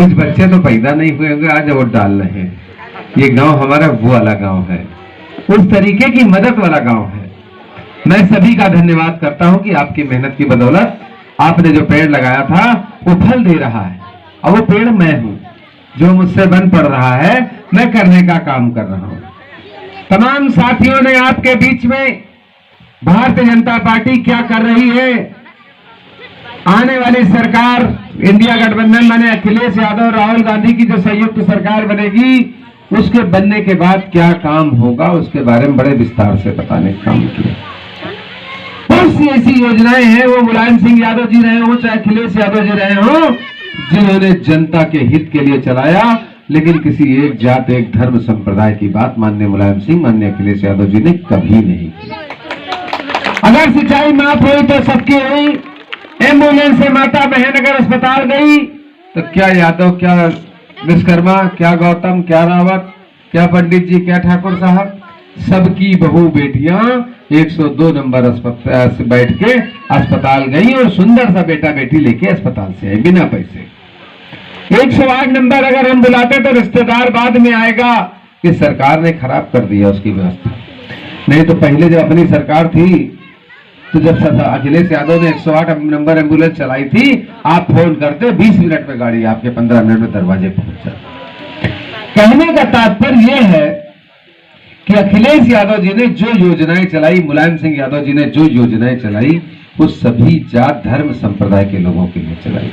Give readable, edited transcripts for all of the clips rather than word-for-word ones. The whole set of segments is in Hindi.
कुछ बच्चे तो पैदा नहीं हुए होंगे, आज वोट डाल रहे हैं। ये गांव हमारा वो वाला गांव है, उस तरीके की मदद वाला गांव है। मैं सभी का धन्यवाद करता हूं कि आपकी मेहनत की बदौलत आपने जो पेड़ लगाया था वो फल दे रहा है, और वो पेड़ मैं हूं। जो मुझसे बन पड़ रहा है मैं करने का काम कर रहा हूं। तमाम साथियों ने आपके बीच में भारतीय जनता पार्टी क्या कर रही है, आने वाली सरकार इंडिया गठबंधन माने अखिलेश यादव राहुल गांधी की जो संयुक्त सरकार बनेगी, उसके बनने के बाद क्या काम होगा उसके बारे में बड़े विस्तार से बताने का काम किया। बहुत सी ऐसी योजनाएं हैं, वो मुलायम सिंह यादव जी रहे हो चाहे अखिलेश यादव जी रहे हो, जिन्होंने जनता के हित के लिए चलाया, लेकिन किसी एक जात एक धर्म संप्रदाय की बात माननीय मुलायम सिंह माननीय अखिलेश यादव जी ने कभी नहीं की। अगर सिंचाई माफ हुई तो सबकी हुई, एम्बुलेंस से माता बहन अगर अस्पताल गई तो क्या यादव, क्या विश्वकर्मा, क्या गौतम, क्या रावत, क्या पंडित जी, क्या ठाकुर साहब, सबकी बहू बेटियां 102 नंबर अस्पताल से बैठ के अस्पताल गई और सुंदर सा बेटा बेटी लेके अस्पताल से आई बिना पैसे। 108 नंबर अगर हम बुलाते तो रिश्तेदार बाद में आएगा कि सरकार ने खराब कर दिया उसकी व्यवस्था। नहीं तो पहले जब अपनी सरकार थी तो जब अखिलेश यादव ने 108 नंबर एम्बुलेंस चलाई थी, आप फोन करते 20 मिनट में गाड़ी आपके 15 मिनट में दरवाजे पहुंच जाती। कहने का तात्पर्य यह है कि अखिलेश यादव जी ने जो योजनाएं चलाई, मुलायम सिंह यादव जी ने जो योजनाएं चलाई, वो सभी जात धर्म संप्रदाय के लोगों के लिए चलाई।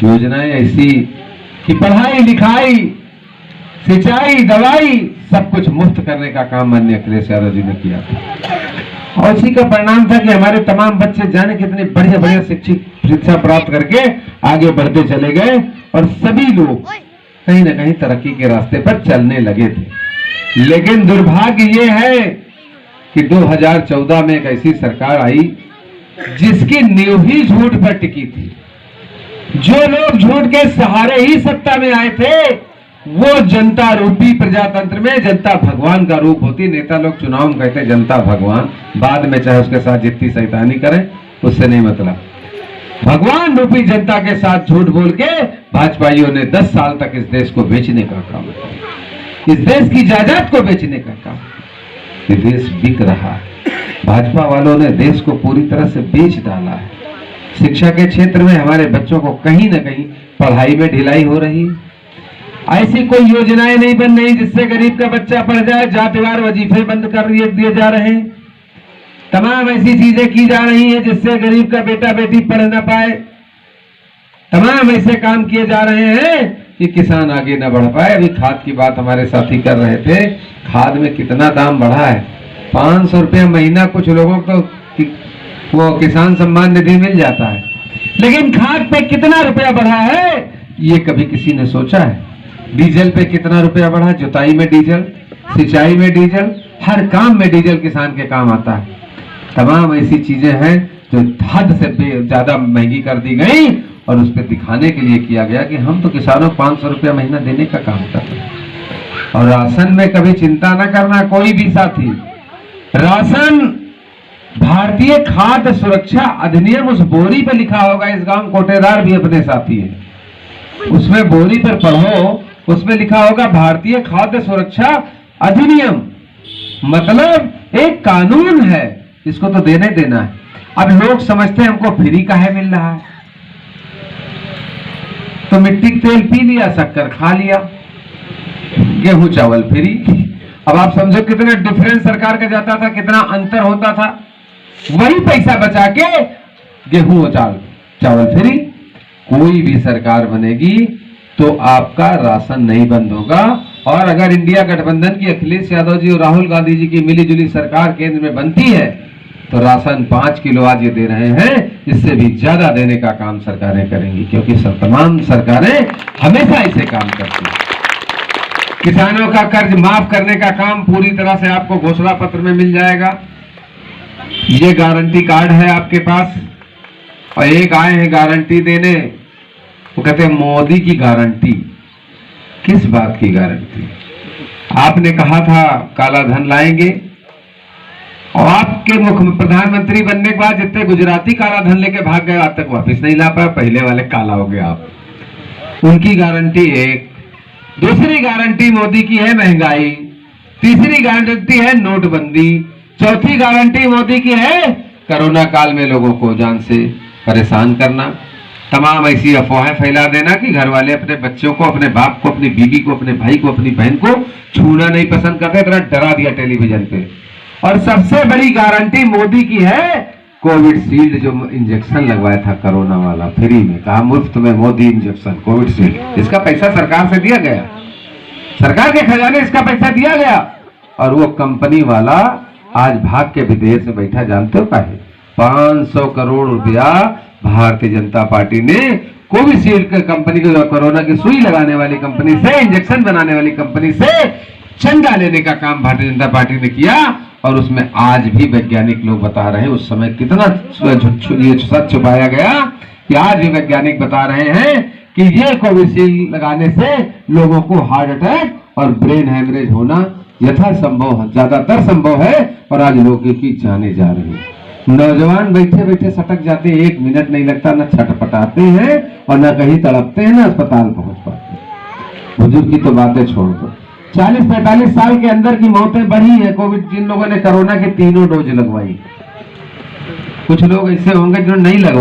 योजनाएं ऐसी कि पढ़ाई लिखाई सिंचाई दवाई सब कुछ मुफ्त करने का काम माननीय अखिलेश यादव जी ने किया था, और इसी का परिणाम था कि हमारे तमाम बच्चे जाने कितने बढ़िया बढ़िया शिक्षा प्राप्त करके आगे बढ़ते चले गए, और सभी लोग कहीं ना कहीं तरक्की के रास्ते पर चलने लगे थे। लेकिन दुर्भाग्य ये है कि 2014 में एक ऐसी सरकार आई जिसकी नींव ही झूठ पर टिकी थी। जो लोग झूठ के सहारे ही सत्ता में आए थे, वो जनता रूपी प्रजातंत्र में जनता भगवान का रूप होती। नेता लोग चुनाव में कहते जनता भगवान, बाद में चाहे उसके साथ जितनी शैतानी करें उससे नहीं मतलब। भगवान रूपी जनता के साथ झूठ बोल के भाजपाइयों ने 10 साल तक इस देश को बेचने का काम किया, इस देश की जायदाद को बेचने का काम। ये देश बिक रहा है, भाजपा वालों ने देश को पूरी तरह से बेच डाला है। शिक्षा के क्षेत्र में हमारे बच्चों को कहीं ना कहीं पढ़ाई में ढिलाई हो रही है। ऐसी कोई योजनाएं नहीं बन रही जिससे गरीब का बच्चा पढ़ जाए। जातिवार वजीफे बंद कर दिए जा रहे हैं, तमाम ऐसी चीजें की जा रही हैं जिससे गरीब का बेटा बेटी पढ़ ना पाए। तमाम ऐसे काम किए जा रहे हैं कि किसान आगे न बढ़ पाए। अभी खाद की बात हमारे साथी कर रहे थे, खाद में कितना दाम बढ़ा है, 500 रुपया महीना कुछ लोगों को वो किसान सम्मान निधि मिल जाता है, लेकिन खाद पे कितना रुपया बढ़ा है ये कभी किसी ने सोचा है? डीजल पे कितना रुपया बढ़ा, जुताई में डीजल, सिंचाई में डीजल, हर काम में डीजल किसान के काम आता है। तमाम ऐसी चीजें हैं जो हद से ज्यादा महंगी कर दी गई, और उस पर दिखाने के लिए किया गया कि हम तो किसानों को 500 रुपया महीना देने का काम कर रहे हैं। और राशन में कभी चिंता ना करना कोई भी साथी, राशन भारतीय खाद्य सुरक्षा अधिनियम उस बोरी पर लिखा होगा। इस गांव कोटेदार भी अपने साथी हैं, उसमें बोरी पर पढ़ो, उसमें लिखा होगा भारतीय खाद्य सुरक्षा अधिनियम, मतलब एक कानून है, इसको तो देने देना है। अब लोग समझते हैं हमको फ्री का है मिल रहा है, तो मिट्टी का तेल पी लिया, शक्कर खा लिया, गेहूं चावल फ्री। अब आप समझो कितना डिफरेंस सरकार का जाता था, कितना अंतर होता था। वही पैसा बचा के गेहूं और चावल फ्री। कोई भी सरकार बनेगी तो आपका राशन नहीं बंद होगा, और अगर इंडिया गठबंधन की अखिलेश यादव जी और राहुल गांधी जी की मिलीजुली सरकार केंद्र में बनती है तो राशन 5 किलो आज ये दे रहे हैं, इससे भी ज्यादा देने का काम सरकारें करेंगी, क्योंकि तमाम सरकारें हमेशा ऐसे काम करती हैं। किसानों का कर्ज माफ करने का काम पूरी तरह से आपको घोषणा पत्र में मिल जाएगा। ये गारंटी कार्ड है आपके पास, और एक आए हैं गारंटी देने, वो कहते हैं मोदी की गारंटी। किस बात की गारंटी? आपने कहा था काला धन लाएंगे, और आपके मुख्य प्रधानमंत्री बनने के बाद जितने गुजराती काला धन लेके भाग गए आज तक वापस नहीं ला पाए, पहले वाले काला हो गया आप। उनकी गारंटी एक। दूसरी गारंटी मोदी की है महंगाई, तीसरी गारंटी है नोटबंदी, चौथी गारंटी मोदी की है कोरोना काल में लोगों को जान से परेशान करना, तमाम ऐसी अफवाहें फैला देना कि घर वाले अपने बच्चों को, अपने बाप को, अपनी बीवी को, अपने भाई को, अपनी बहन को छूना नहीं पसंद करते, इतना डरा दिया टेलीविजन पे। और सबसे बड़ी गारंटी मोदी की है कोविड शील्ड, जो इंजेक्शन लगवाया था कोरोना वाला फ्री में, कहा मुफ्त में मोदी इंजेक्शन कोविड शील्ड, इसका पैसा सरकार से दिया गया, सरकार के खजाने इसका पैसा दिया गया। और वो कंपनी वाला आज भाग के विदेश में बैठा, जानते हो का है 500 करोड़ रुपया भारतीय जनता पार्टी ने कोविशील्ड कंपनी को, कोरोना की सुई लगाने वाली कंपनी से, इंजेक्शन बनाने वाली कंपनी से चंदा लेने का काम भारतीय जनता पार्टी ने किया। और उसमें आज भी वैज्ञानिक लोग बता रहे हैं, उस समय कितना सच छुपाया गया कि आज भी वैज्ञानिक बता रहे हैं कि ये कोविशील्ड लगाने से लोगों को हार्ट अटैक और ब्रेन हैमरेज होना यथासंभव, ज्यादातर संभव है। और आज लोगों की जाने जा रही है। नौजवान बैठे बैठे सटक जाते हैं, 1 मिनट नहीं लगता, न छटपटाते हैं और न कहीं तड़पते हैं, न अस्पताल पहुंच पाते हैं। बुजुर्ग की तो बातें छोड़ दो, 40-45 साल के अंदर की मौतें बढ़ी है कोविड, जिन लोगों ने कोरोना के 3 डोज लगवाई। कुछ लोग ऐसे होंगे जो नहीं लगवाए।